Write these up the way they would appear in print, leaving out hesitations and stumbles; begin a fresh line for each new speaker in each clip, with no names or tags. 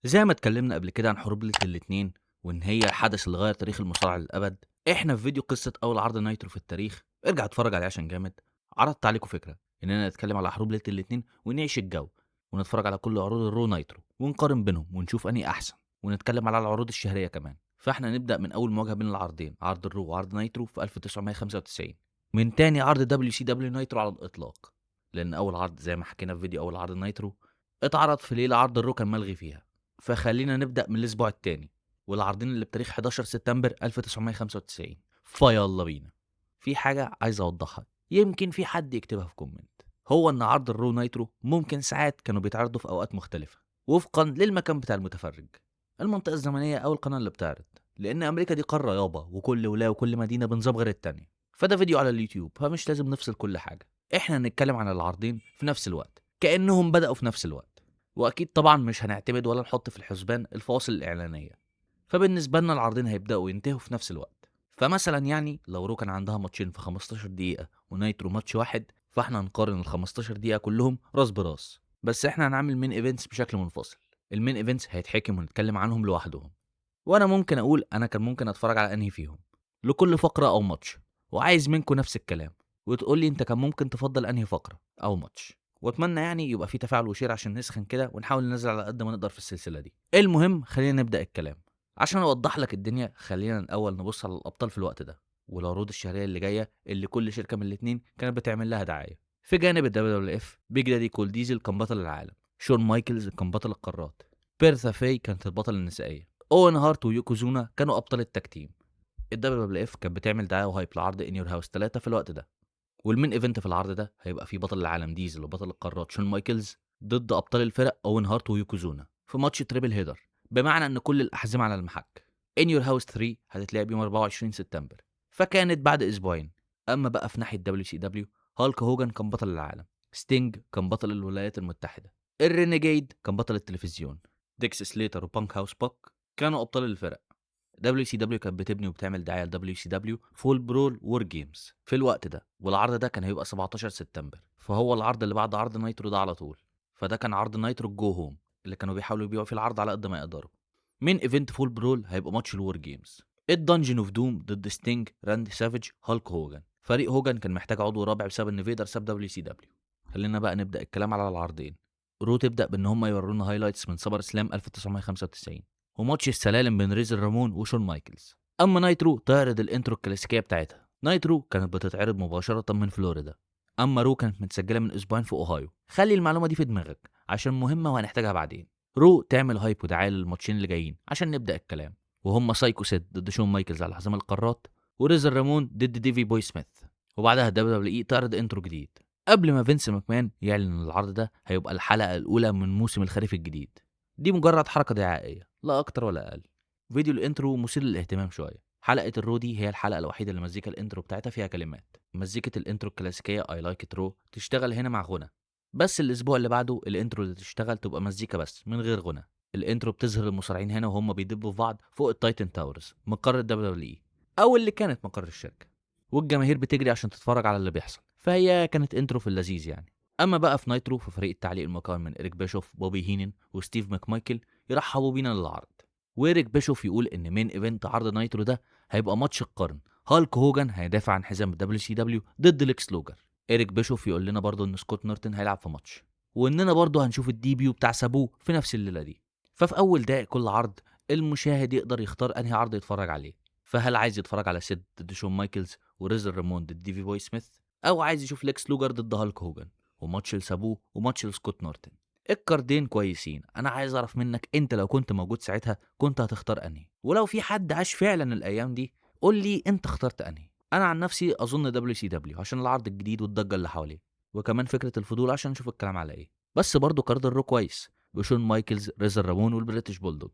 زي ما اتكلمنا قبل كده عن حروب ليلة الاتنين، وان هي الحدث اللي غير تاريخ المصارعة للأبد. احنا في فيديو قصة أول عرض نايترو في التاريخ، ارجع اتفرج عليه عشان جامد. عرضت عليكم فكرة اننا نتكلم على حروب ليلة الاتنين ونعيش الجو، ونتفرج على كل عروض الرو نايترو ونقارن بينهم ونشوف انهي احسن، ونتكلم على العروض الشهرية كمان. فاحنا نبدأ من أول مواجهة بين العرضين، عرض الرو وعرض نايترو في 1995، من تاني عرض دبليو سي دبليو نايترو على الإطلاق. لأن أول عرض زي ما حكينا في فيديو أول عرض نايترو اتعرض في ليلة عرض الرو كان ملغي فيها. فخلينا نبدأ من الأسبوع التاني والعرضين اللي بتاريخ 11 سبتمبر 1995. فيلا بينا. في حاجة عايز أوضحها، يمكن في حد يكتبها في كومنت، هو إن عرض الرو نايترو ممكن ساعات كانوا بيتعرضوا في أوقات مختلفة وفقا للمكان بتاع المتفرج، المنطقة الزمنية أو القناة اللي بتعرض، لأن أمريكا دي قارة يابا وكل ولاية وكل مدينة بنظام غير التانية. فده فيديو على اليوتيوب فمش لازم نفصل كل حاجة، إحنا هنتكلم عن العرضين في نفس الوقت كأنهم بدأوا في نفس الوقت. واكيد طبعا مش هنعتمد ولا نحط في الحسبان الفواصل الاعلانيه، فبالنسبه لنا العرضين هيبداوا وينتهوا في نفس الوقت. فمثلا يعني لو رو كان عندها ماتشين في 15 دقيقه ونايترو ماتش واحد، فاحنا هنقارن ال 15 دقيقه كلهم راس براس، بس احنا هنعمل مين ايفنتس بشكل منفصل. المين ايفنتس هيتحكم ونتكلم عنهم لوحدهم، وانا ممكن اقول انا كان ممكن اتفرج على انهي فيهم لكل فقره او ماتش، وعايز منكم نفس الكلام، وتقول لي انت كان ممكن تفضل انهي فقره او ماتش. واتمنى يعني يبقى في تفاعل وشير عشان نسخن كده ونحاول ننزل على قد ما نقدر في السلسله دي. المهم خلينا نبدا الكلام. عشان اوضح لك الدنيا خلينا الاول نبص على الابطال في الوقت ده والعروض الشهريه اللي جايه اللي كل شركه من الاثنين كانت بتعمل لها دعايه. في جانب الدبليو دبليو اف، بيج دادي كول ديزل كان بطل العالم، شون مايكلز كان بطل القارات، بيرثا فاي كانت البطل النسائيه، اوين هارت ويوكوزونا كانوا ابطال التكتيم. الدبليو دبليو اف كانت بتعمل دعايه وهايب لعرض ان يور هاوس 3 في الوقت ده. والمين ايفنت في العرض ده هيبقى فيه بطل العالم ديزل وبطل القارات شون مايكلز ضد ابطال الفرق اوين هارت ويوكوزونا في ماتش تريبل هيدر، بمعنى ان كل الاحزمه على المحك. ان يور هاوس 3 هتتلعب يوم 24 سبتمبر، فكانت بعد اسبوعين. اما بقى في ناحيه دبليو سي دبليو، هالك هوجن كان بطل العالم، ستينج كان بطل الولايات المتحده، الرينيجيد كان بطل التلفزيون، ديكس سليتر وبانك هاوس باك كانوا ابطال الفرق. دبليو سي دبليو كانت بتبني وبتعمل دعايه لدبليو سي دبليو فول برول وور جيمز في الوقت ده، والعرض ده كان هيبقى 17 سبتمبر، فهو العرض اللي بعد عرض نايترو ده على طول. فده كان عرض نايترو الجو هوم اللي كانوا بيحاولوا يبيعوا فيه العرض على قد ما يقدروا. مين ايفنت فول برول هيبقى ماتش الوور جيمز، الدنجن اوف دوم ضد ستينج، راندي سافيج، هالك هوجن. فريق هوجن كان محتاج عضو رابع بسبب ان فيدر ساب دبليو سي دبليو. خلينا بقى نبدا الكلام على العرضين. رو تبدا بان هم يورونا هايلايتس من سمر سلام 1995 وماتش السلالم بين ريزر رامون وشون مايكلز. اما نايترو تعرض الانترو الكلاسيكيه بتاعتها. نايترو كانت بتتعرض مباشره من فلوريدا، اما رو كانت متسجله من اسبوعين في اوهايو. خلي المعلومه دي في دماغك عشان مهمه وهنحتاجها بعدين. رو تعمل هايب ودعايه للماتشين اللي جايين عشان نبدا الكلام، وهم سايكو سيد ضد شون مايكلز على حزام القارات، وريزر رامون ضد ديفي بوي سميث. وبعدها دبليو دبليو اي تعرض انترو جديد قبل ما فينس ماكمان يعلن ان العرض ده هيبقى الحلقه الاولى من موسم الخريف الجديد. دي مجرد حركه دعائيه لا اكتر ولا اقل. فيديو الانترو مثير للاهتمام شويه. حلقه الرو دي هي الحلقه الوحيده اللي مزيكا الانترو بتاعتها فيها كلمات. مزيكه الانترو الكلاسيكيه اي لايك ات رو تشتغل هنا مع غنى، بس الاسبوع اللي بعده الانترو اللي تشتغل تبقى مزيكا بس من غير غنى. الانترو بتظهر المصارعين هنا وهم بيدبوا في بعض فوق التايتن تاورز، مقر الدبليو دبليو اي او اللي كانت مقر الشركه، والجماهير بتجري عشان تتفرج على اللي بيحصل. فهي كانت انترو في اللذيذ يعني. اما بقى في نايترو، ففريق التعليق المكون من إريك بيشوف، بوبي هينن، وستيف ماكمايكل يرحبوا بينا للعرض. وإريك بيشوف يقول ان مين ايفنت عرض نايترو ده هيبقى ماتش القرن، هالك هوجن هيدافع عن حزام الدبليو سي دبليو ضد ليكس لوجر. إريك بيشوف يقول لنا برضه ان سكوت نورتن هيلعب في ماتش، واننا برضه هنشوف الديبيو بتاع سابو في نفس الليله دي. ففي اول دقائق كل عرض المشاهد يقدر يختار انهي عرض يتفرج عليه. فهل عايز يتفرج على سيد ضد شون مايكلز وريزر ريموند ضد ديفي بوي سميث، او عايز يشوف ليكس لوجر ضد هالك هوجن وماتش لسابو وماتش لسكوت نورتن؟ الكاردين كويسين، انا عايز اعرف منك انت لو كنت موجود ساعتها كنت هتختار انهي، ولو في حد عاش فعلا الايام دي قول لي انت اخترت انهي. انا عن نفسي اظن دبليو سي دبليو عشان العرض الجديد والضجه اللي حواليه، وكمان فكره الفضول عشان نشوف الكلام على ايه. بس برضه كارد الرو كويس بشون مايكلز، ريزر رامون، والبريتش بولدوج.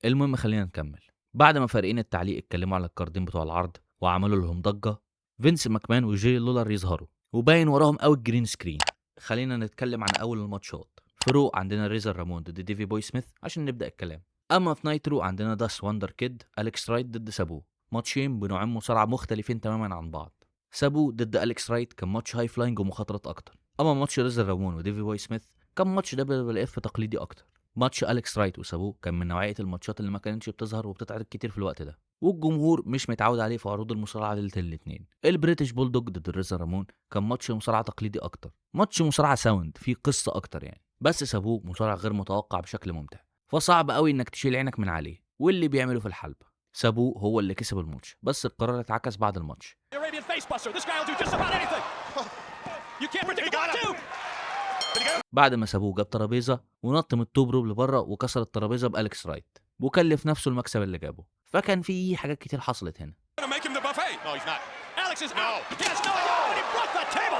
المهم خلينا نكمل. بعد ما فريقين التعليق اتكلموا على الكاردين بتوع العرض وعملوا لهم ضجه، فينس ماكمان وجيري لولر يظهروا وباين وراهم قوي الجرين سكرين. خلينا نتكلم عن اول الماتشات. في رو عندنا ريزر رامون ضد ديفي بوي سميث عشان نبدا الكلام. اما في نايترو عندنا داس واندر كيد اليكس رايت ضد سابو، ماتشين بنوعين مصارعه مختلفين تماما عن بعض. سابو ضد اليكس رايت كان ماتش هاي فلاينج ومخاطرات اكتر، اما ماتش ريزر رامون وديفي بوي سميث كان ماتش دبليو دبليو اف تقليدي اكتر. ماتش أليكس رايت وسابوه كان من نوعية الماتشات اللي ما كانتش بتظهر وبتتعرض كتير في الوقت ده، والجمهور مش متعود عليه في عروض المصارعة ليلة الاتنين. البريتش بولدوج ضد الريزر رامون كان ماتش مصارعة تقليدي أكتر، ماتش مصارعة ساوند فيه قصة أكتر يعني، بس سابوه مصارع غير متوقع بشكل ممتع، فصعب قوي إنك تشيل عينك من عليه واللي بيعمله في الحلبة. سابوه هو اللي كسب الماتش، بس القرار اتعكس بعد الماتش. بعد ما سابوه جاب ترابيزه ونط من التوب روب لبره وكسر الترابيزه بأليكس رايت وكلف نفسه المكسب اللي جابه، فكان في حاجات كتير حصلت هنا.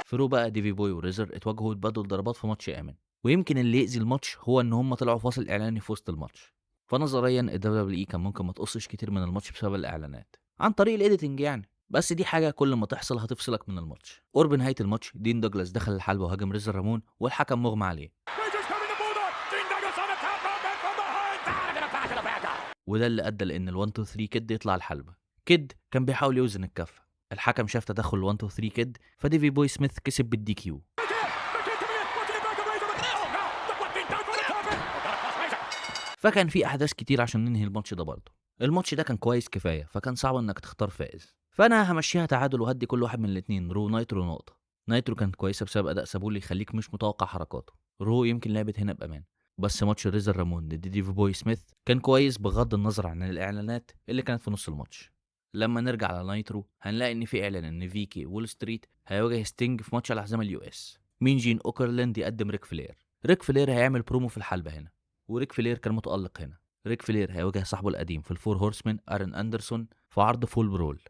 فرو بقى ديفي بوي وريزر اتواجهوا يتبادلوا ضربات في ماتش امن، ويمكن اللي يأذي الماتش هو ان هم طلعوا فاصل اعلاني في وسط الماتش، فنظريا الدبليو كان ممكن ما تقصش كتير من الماتش بسبب الاعلانات عن طريق الايديتنج يعني، بس دي حاجه كل ما تحصل هتفصلك من الماتش. قرب نهايه الماتش دين دوجلاس دخل الحلبه وهاجم ريزر رامون والحكم مغمى عليه، وده اللي ادى لان ال1 2 3 كيد يطلع الحلبه. كيد كان بيحاول يوزن الكفه، الحكم شاف تدخل ال1 2 3 كيد فديفي بوي سميث كسب بالدي كيو. فكان في احداث كتير عشان ننهي الماتش ده برضه. الماتش ده كان كويس كفايه فكان صعب انك تختار فائز، فانا همشيها تعادل وهدي كل واحد من الاثنين رو نايترو نقطه. نايترو كانت كويسه بسبب اداء سابو اللي يخليك مش متوقع حركاته، رو يمكن لعبت هنا بامان، بس ماتش ريزر رامون ضد ديفي بوي سميث كان كويس بغض النظر عن الاعلانات اللي كانت في نص الماتش. لما نرجع على نايترو هنلاقي ان في اعلان ان فيكي وول ستريت هيواجه ستينج في ماتش الحزام اليو اس. مين جين اوكرلاند يقدم ريك فلير. ريك فلير هيعمل برومو في الحلبه هنا، وريك فلير كان متألق هنا. ريك فلير هيواجه صاحبه القديم في الفور هورسمان ارن اندرسون في عرض فول برول،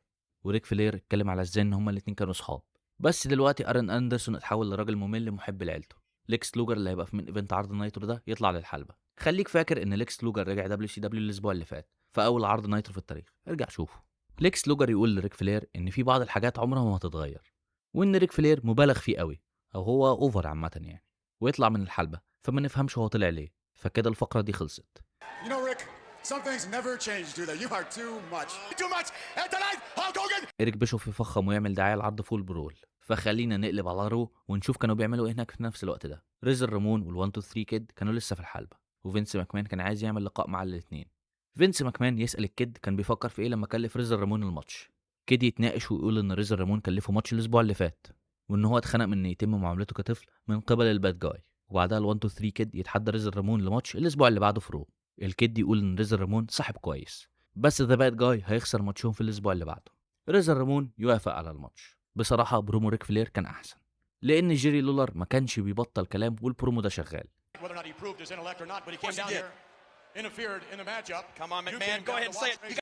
وريك فلير اتكلم على ازاي ان هما الاتنين كانوا صحاب، بس دلوقتي ارن اندرسون اتحول لراجل ممل محب لعيلته. ليكس لوجر اللي هيبقى في من ايفنت عرض نايترو ده يطلع للحلبة. خليك فاكر ان ليكس لوجر رجع دبليو سي دبليو الاسبوع اللي فات في اول عرض نايترو في التاريخ، ارجع شوفه. ليكس لوجر يقول لريك فلير ان في بعض الحاجات عمرها ما هتتغير، وان ريك فلير مبالغ فيه قوي او هو اوفر عامه يعني، ويطلع من الحلبة، فما نفهمش هو طلع ليه. فكده الفقرة دي خلصت.
You know, Rick, some things never change, do they? You are too much. Too much. And tonight, Hulk Hogan.
إيريك بيشوف يفخم ويعمل دعاية لعرض فول برول، فخلينا نقلب على رو ونشوف كانوا بيعملوا ايه هناك في نفس الوقت ده. ريزر رامون وال1 2 3 كيد كانوا لسه في الحلبة، وفينس ماكمان كان عايز يعمل لقاء مع الاثنين. فينس ماكمان يسأل الكيد كان بيفكر في ايه لما كلف ريزر رامون الماتش. كيد يتناقش ويقول ان ريزر رامون كلفه ماتش الاسبوع اللي فات، وان هو اتخنق من ان يتم معاملته كطفل من قبل الباد جاي، وبعدها ال1 2 3 كيد يتحدى ريزر رامون لماتش الاسبوع اللي بعده في رو. الكيد يقول ان ريزر رامون صاحب كويس، بس ذا باد جاي هيخسر ماتشهم في الاسبوع اللي بعده. ريزر رامون يوافق على الماتش. بصراحه برومو ريك فلير كان احسن، لان جيري لولر ما كانش بيبطل كلام والبرومو ده شغال.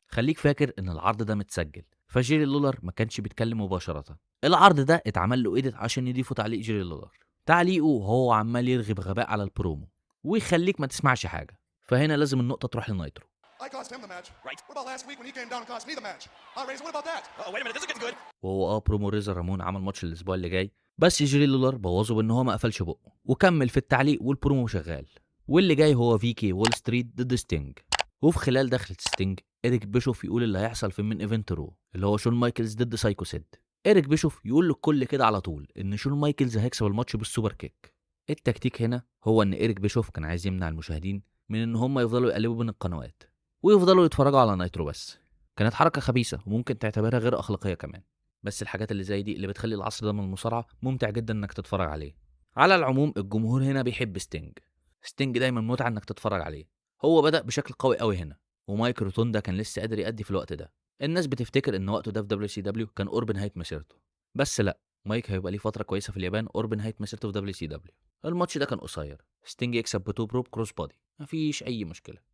خليك فاكر ان العرض ده متسجل، فجيري لولر ما كانش بيتكلم مباشره. العرض ده اتعمل له ايديت عشان يضيفوا تعليق جيري لولر، تعليقه وهو عمال يرغي بغباء على البرومو ويخليك ما تسمعش حاجه، فهنا لازم النقطه تروح لنايترو.
I cost him the match. Right. What about last week when he came down and cost me the match? Razor, what about that?
Oh, wait a minute, this is getting good.
وهو برومو ريزر رامون عمل ماتش الاسبوع اللي جاي، بس جيري لولر بوظه بان هو ما قفلش بقه وكمل في التعليق والبرومو شغال. واللي جاي هو فيكي وول ستريت ضد ستينج، وفي خلال دخلة ستينج إيريك بيشوف يقول اللي هيحصل في من ايفنت رو اللي هو شون مايكلز ضد سايكو سيد. إيريك بيشوف يقول للكل كده على طول ان شون مايكلز هيكسب الماتش بالسوبر كيك. التكتيك هنا هو ان إيريك بيشوف كان عايز يمنع المشاهدين من ان هم يفضلوا يقلبوا بين القنوات ويفضلوا يتفرجوا على نايترو بس. كانت حركة خبيثة وممكن تعتبرها غير أخلاقية كمان، بس الحاجات اللي زي دي اللي بتخلي العصر ده من المصارعة ممتع جدا انك تتفرج عليه. على العموم الجمهور هنا بيحب ستينج دايما متعة انك تتفرج عليه. هو بدأ بشكل قوي قوي هنا، ومايك روتوندا كان لسه قادر يأدي في الوقت ده. الناس بتفتكر ان وقته ده في دبليو سي دبليو كان قرب نهاية مسيرته، بس لا، مايك هيبقى ليه فترة كويسة في اليابان قرب نهاية مسيرته في دبليو سي دبليو. الماتش ده كان قصير، ستينج يكسب بتو بروب كروس بودي، مفيش أي مشكلة.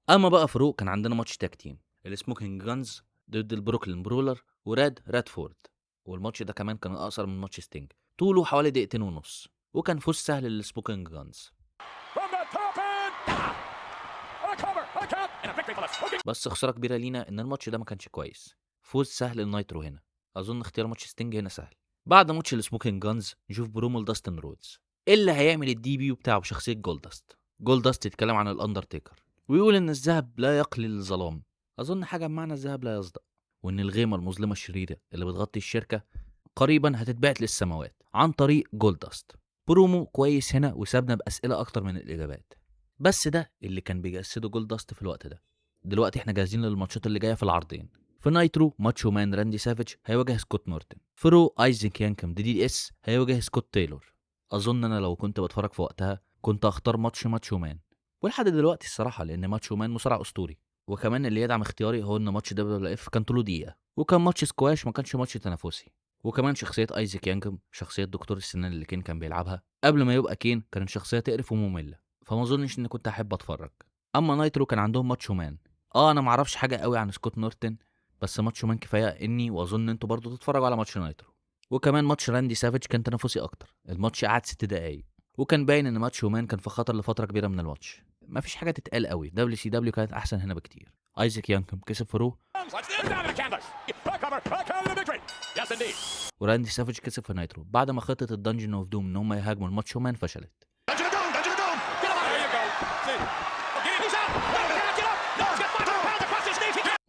اما بقى فروق كان عندنا ماتش تاك تيم السموكينج جانز ضد البروكلين برولر رادفورد، والماتش ده كمان كان اقصر من ماتش ستينج، طوله حوالي 2.5 دقايق، وكان فوز سهل للسموكينج جانز. بس خساره كبيره لينا ان الماتش ده ما كانش كويس. فوز سهل للنايترو هنا، اظن اختيار ماتش ستينج هنا سهل. بعد ماتش السموكينج جانز نشوف برومو لداستن رودز اللي هيعمل الدي بيو بتاعه بشخصيه جولداست يتكلم عن الاندرتيكر ويقول ان الذهب لا يقلل الظلام، اظن حاجه بمعنى الذهب لا يصدق، وان الغيمه المظلمه الشريره اللي بتغطي الشركه قريبا هتتبعت للسماوات عن طريق جولداست. برومو كويس هنا وسابنا بأسئلة أكتر من الإجابات. بس ده اللي كان بيجسده جولداست في الوقت ده. دلوقتي احنا جاهزين للماتشات اللي جايه في العرضين. في نايترو ماتشو مان راندي سافيج هيواجه سكوت نورتن. في رو ايزاك يانكم دي اس هيواجه سكوت تايلور. اظن انا لو كنت بتفرج في وقتها كنت اختار ماتشو مان، ولحد دلوقتي الصراحه، لان ماتشو مان مصارع اسطوري. وكمان اللي يدعم اختياري هو ان ماتش دبليو اف كان طوله دقيقه، وكان ماتش سكواش ما كانش ماتش تنافسي. وكمان شخصيه ايزاك يانكم، شخصيه دكتور السنان اللي كان بيلعبها قبل ما يبقى كانت شخصيه تقرف وممله، فما اظنش اني كنت احب اتفرج. اما نايترو كان عندهم ماتشو مان. انا ما اعرفش حاجه قوي عن سكوت نورتن، بس ماتشو مان كفايه اني واظن انتوا برضو تتفرجوا على ماتش نايترو. وكمان ماتش راندي سافيج كان تنافسي اكتر، الماتش قعد 6 دقايق، وكان باين ان ماتشو مان كان في خطر لفتره كبيره من الماتش. مفيش حاجه تتقال قوي، دبليو سي دبليو كانت احسن هنا بكتير. ايزاك يانكم كسب في رو، وراندي سافيج كسب في نايترو بعد ما خطه الدنجن اوف دوم ان هم يهاجموا الماتشو مان فشلت.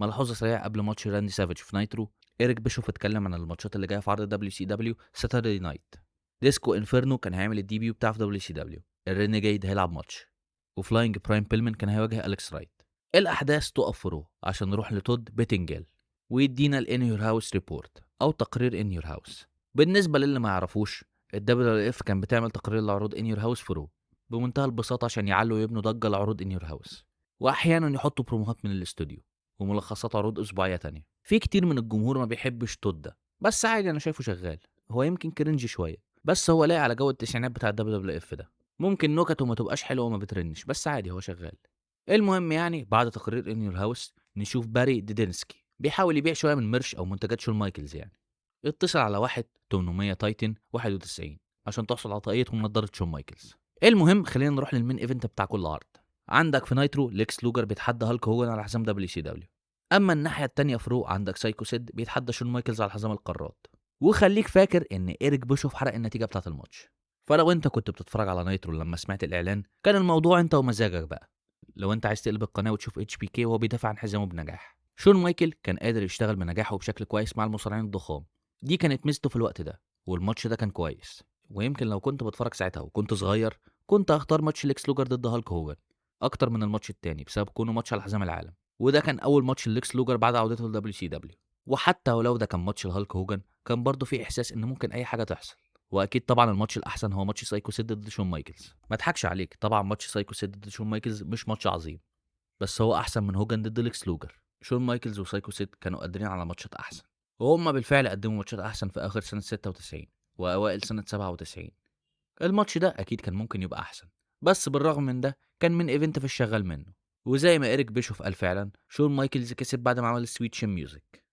ملحوظه سريعه قبل ماتش راندي سافيج في نايترو، إيريك بيشوف اتكلم عن الماتشات اللي جايه في عرض دبليو سي دبليو ساتردي نايت. ديسكو انفيرنو كان هيعمل الديبيو بتاعه في دبليو سي دبليو، الرينيجيد هيلعب ماتش، وفلاينج برايم بيلمن كان هيواجه أليكس رايت. الاحداث تقف في رو عشان نروح لتود بيتنجل ويدينا الان يور هاوس ريبورت او تقرير ان يور هاوس. بالنسبه للي ما يعرفوش، الدبليو اف كان بتعمل تقرير لعروض ان يور هاوس في رو بمنتهى البساطه عشان يعلوا ويبنوا ضجه لعروض ان يور هاوس، واحيانا يحطوا بروموهات من الاستوديو وملخصات عروض اسبوعيه تانية. في كتير من الجمهور ما بيحبش تود ده، بس عادي انا شايفه شغال. هو يمكن كرنج شويه، بس هو لاقي على جو التسعينات بتاع الدبليو اف ده. ممكن نكته ما تبقاش حلوه وما بترنش، بس عادي هو شغال. المهم يعني بعد تقرير ان يور هاوس نشوف باري ديدينسكي بيحاول يبيع شويه من مرش او منتجات شون مايكلز يعني. اتصل على 800 تايتن 91 عشان تحصل على طاقية ونضاره شون مايكلز. المهم خلينا نروح للمين ايفنت بتاع كل عرض. عندك في نايترو ليكس لوجر بيتحدى هالك هوجن على حزام دبليو سي دبليو. اما الناحيه التانية في رو عندك سايكو سيد بيتحدى شون مايكلز على حزام القارات. وخليك فاكر ان ايريك بيشوف حرق النتيجه بتاعه الماتش. فلو انت كنت بتتفرج على نايترو لما سمعت الاعلان كان الموضوع انت ومزاجك بقى. لو انت عايز تقلب القناه وتشوف اتش بي كي وهو بيدافع عن حزامه بنجاح، شون مايكل كان قادر يشتغل بنجاح وبشكل كويس مع المصارعين الضخام. دي كانت ميزته في الوقت ده، والماتش ده كان كويس. ويمكن لو كنت بتفرج ساعتها وكنت صغير كنت هختار ماتش ليكس لوجر ضد هالك هوجن اكتر من الماتش التاني بسبب كونه ماتش على حزام العالم، وده كان اول ماتش ليكس لوجر بعد عودته لدبليو سي دبليو. وحتى ولو ده كان ماتش لهالك هوجن كان برضه في احساس ان ممكن اي حاجه تحصل. واكيد طبعا الماتش الاحسن هو ماتش سايكو سيد ضد شون مايكلز. ما اضحكش عليك، طبعا ماتش سايكو سيد ضد شون مايكلز مش ماتش عظيم، بس هو احسن من هوجن ضد ليكس لوجر. شون مايكلز وسايكو سيد كانوا قادرين على ماتشات احسن، وهم بالفعل قدموا ماتشات احسن في اخر سنه 96 واوائل سنه 97. الماتش ده اكيد كان ممكن يبقى احسن، بس بالرغم من ده كان من ايفنت في الشغال منه. وزي ما إيريك بيشوف قال فعلا شون مايكلز كسب بعد ما عمل سويت شين ميوزك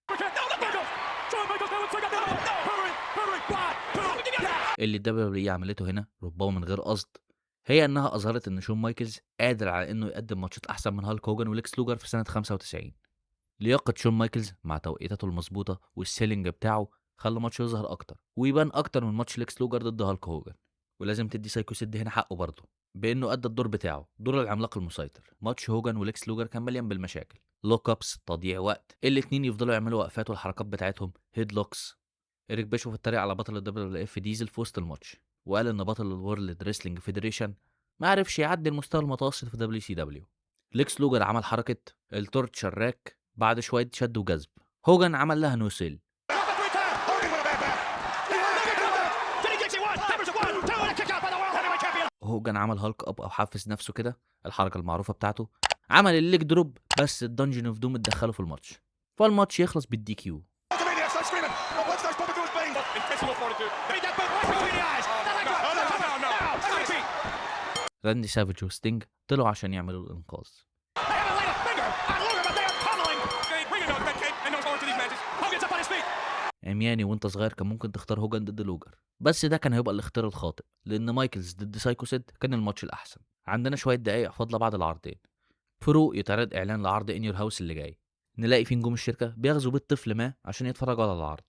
اللي الدبليو عملته هنا ربما من غير قصد، هي انها اظهرت ان شون مايكلز قادر على انه يقدم ماتشات احسن من هالك هوجن وليكس لوجر في سنه 95. لياقه شون مايكلز مع توقيتاته المظبوطه والسيلينج بتاعه خلى ماتش يظهر اكتر ويبان اكتر من ماتش ليكس لوجر ضد هالك هوجن. ولازم تدي سايكو سيد هنا حقه برضه بانه ادى الدور بتاعه، دور العملاق المسيطر. ماتش هوجن وليكس لوجر كان مليان بالمشاكل، لوك ابس، تضييع وقت، الاتنين يفضلوا يعملوا وقفات والحركات بتاعتهم، هيد لوكس. إيريك بيشوف اتريق على بطل الدبليو اف ديزل في وسط الماتش، وقال ان بطل الورلد ريسلينج فيدريشن ما عرفش يعدي المستوى المتوسط في دبليو سي دبليو. ليكس لوجر عمل حركه التورت شراك بعد شويه شد وجذب، هوجن عمل لها نوسيل. هوجن عمل هالك اب او حفز نفسه كده، الحركه المعروفه بتاعته، عمل الليج دروب، بس الدنجن اوف دوم اتدخله في الماتش، فالماتش يخلص بالدي كيو. راندي سافيج وستينج طلعوا عشان يعملوا الانقاذ. عمياني وانت صغير كان ممكن تختار هوجن ضد لوجر، بس ده كان هيبقى الاختيار الخاطئ لان مايكلز ضد سايكو سيد كان الماتش الاحسن. عندنا شويه دقايق فاضله بعد العرضين. فروق يتعرض اعلان لعرض ان يور هاوس اللي جاي، نلاقي فيه نجوم الشركه بيغزوا بيت طفل ما عشان يتفرجوا على العرض.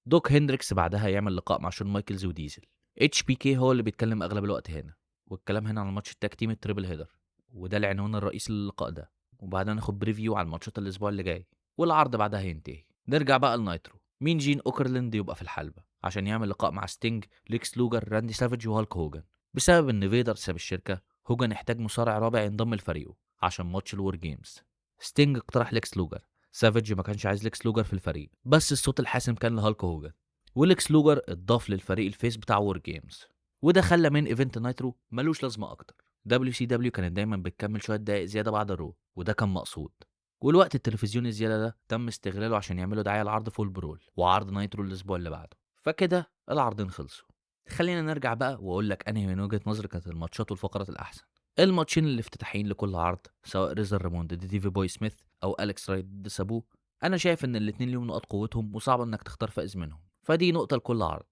دوك هندريكس بعدها يعمل لقاء مع شون مايكلز وديزل. اتش بي كي هو اللي بيتكلم اغلب الوقت هنا، والكلام هنا على ماتش التاك تيم التريبل هيدر، وده العنوان الرئيسي للقاء ده. وبعدها ناخد بريفيو على الماتشات الاسبوع اللي جاي، والعرض بعدها هينتهي. نرجع بقى لنايترو، مين جين اوكرلاند يبقى في الحلبة؟ عشان يعمل لقاء مع ستينج، ليكس لوجر، راندي سافيج وهالك هوجن. بسبب ان فيدر ساب الشركه، هوجن احتاج مصارع رابع ينضم لفريقه عشان ماتش الور جيمز. ستينج اقترح ليكس لوجر، سافيج ما كانش عايز ليكس لوجر في الفريق، بس الصوت الحاسم كان لهالك هوجن، وليكس لوجر اتضاف للفريق الفيس بتاع وور جيمز. وده خلى مين ايفنت نايترو ملوش لازمه اكتر. دبليو سي دبليو كانت دايما بتكمل شويه دقايق زياده بعد الرو، وده كان مقصود. والوقت التلفزيوني الزياده ده تم استغلاله عشان يعملوا دعايه لعرض فول برول وعرض نايترو الاسبوع اللي بعده. فكده العرضين خلصوا. خلينا نرجع بقى واقول لك انهي من وجهه نظري كانت الماتشات والفقرات الاحسن. الماتشين الافتتاحيين لكل عرض، سواء ريزر رامون ضد ديفي بوي سميث او اليكس رايت ضد سابو، انا شايف ان الاتنين ليهم نقاط قوتهم وصعب انك تختار فائز منهم، فدي نقطه لكل عرض.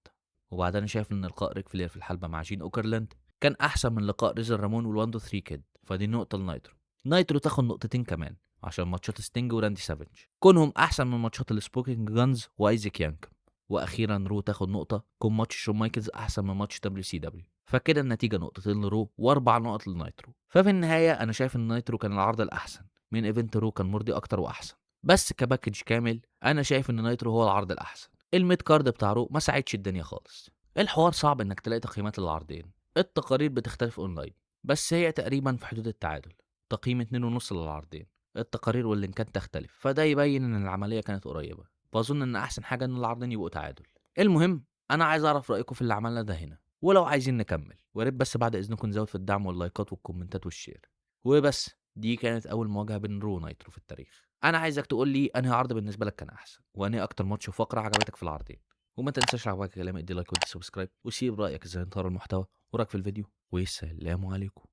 وبعدين انا شايف ان لقاء ريك فلير في الحلبه مع جين اوكرلاند كان احسن من لقاء ريزر رامون والواندو 3 كيد، فدي نقطه لنايترو. نايترو تاخد نقطتين كمان عشان ماتشات ستينج وراندي سافيج كونهم احسن من ماتشات السبوكينج جانز وايزيك يانك. واخيرا رو تاخد نقطه كون ماتش شون مايكلز احسن من ماتش دبليو سي دبليو، فكده النتيجه نقطتين لرو واربع نقط لنايترو. ففي النهايه انا شايف ان نايترو كان العرض الاحسن، من ايفنت رو كان مرضي اكتر واحسن، بس كباكج كامل انا شايف ان نايترو هو العرض الاحسن. الميد كارد بتاع رو ما ساعدش الدنيا خالص. الحوار صعب انك تلاقي تقييمات للعرضين، التقارير بتختلف اونلاين، بس هي تقريبا في حدود التعادل، تقييم 2.5 للعرضين. التقارير واللينكات تختلف، فده يبين ان العمليه كانت قريبه، فاظن ان احسن حاجه ان العرضين يبقوا تعادل. المهم انا عايز اعرف رايكم في اللي عملنا ده هنا، ولو عايزين نكمل وياريت بس بعد اذنكم نزود في الدعم واللايكات والكومنتات والشير. وبس، دي كانت اول مواجهه بين رو ونايترو في التاريخ. انا عايزك تقول لي انهي عرض بالنسبه لك كان احسن، وانهي اكتر ماتش وفقره عجبتك في العرضين. وما تنساش لو عجبك كلامي ادي لايك ودي سبسكرايب، وسيب رايك ازاي نطور المحتوى وراك في الفيديو، والسلام عليكم.